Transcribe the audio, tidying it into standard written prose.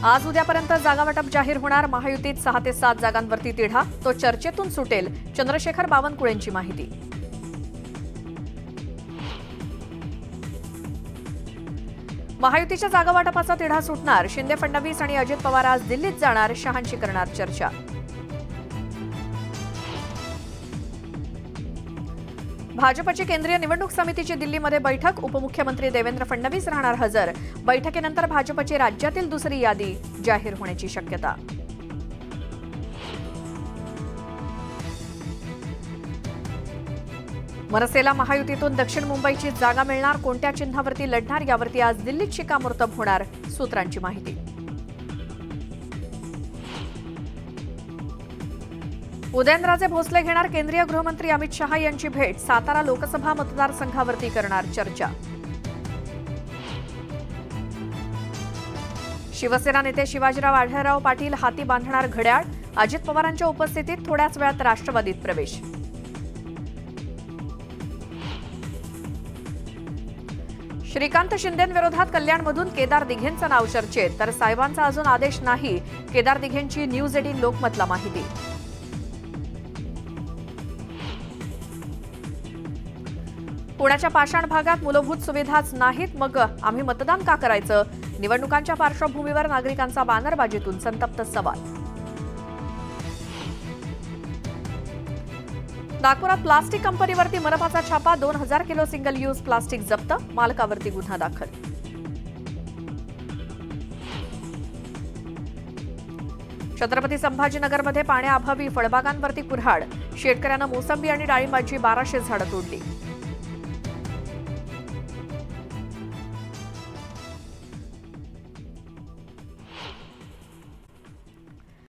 आज उद्यापर्यंत जागावाटप जाहीर होणार। महायुतीत 6 ते 7 जागांवरती तिढा, तो चर्चेतून सुटेल। चंद्रशेखर बावनकुळेंची माहिती। महायुतीच्या जागावाटपाचा तिढा सुटणार। शिंदे, फडणवीस आणि अजित पवार आज दिल्लीत जाणार। शहांशी करणार चर्चा। भाजपची केंद्रीय निवडणूक समितीची दिल्लीमध्ये बैठक। उपमुख्यमंत्री देवेंद्र फडणवीस राहणार हजर। बैठकीनंतर भाजपची राज्यातील दुसरी यादी जाहीर होण्याची शक्यता। मनसेला महायुतीतून दक्षिण मुंबईची जागा मिळणार। कोणत्या चिन्हावरती लढणार यावरती आज दिल्लीत शिक्कामोर्तब होणार। सूत्रांची माहिती। उदयनराजे भोसले घेणार केंद्रीय गृहमंत्री अमित शहा यांची भेट। सातारा लोकसभा मतदारसंघावरती करणार चर्चा। शिवसेना नेते शिवाजीराव आढळराव पाटील हाती बांधणार घड्याळ। अजित पवारांच्या उपस्थितीत थोड्याच वेळात राष्ट्रवादीत प्रवेश। श्रीकांत शिंदेंविरोधात कल्याणमधून केदार दिघेंचं नाव चर्चेत, तर साहेबांचा अजून आदेश नाही। केदार दिघेंची न्यूज 18 लोकमतला माहिती। पुण्याच्या पाषाण भागात मूलभूत सुविधाच नाहीत, मग आम्ही मतदान का करायचं? निवडणुकांच्या पार्श्वभूमीवर नागरिकांचा बॅनरबाजीतून संतप्त सवाल। नागपुरात प्लास्टिक कंपनीवरती मनपाचा छापा। 2000 किलो सिंगल यूज प्लास्टिक जप्त। मालकावरती गुन्हा दाखल। छत्रपती संभाजीनगरमध्ये पाण्याअभावी फळबागांवरती कुऱ्हाड। शेतकऱ्यांना मोसंबी आणि डाळिंबाची 1200 झाडं तोडली।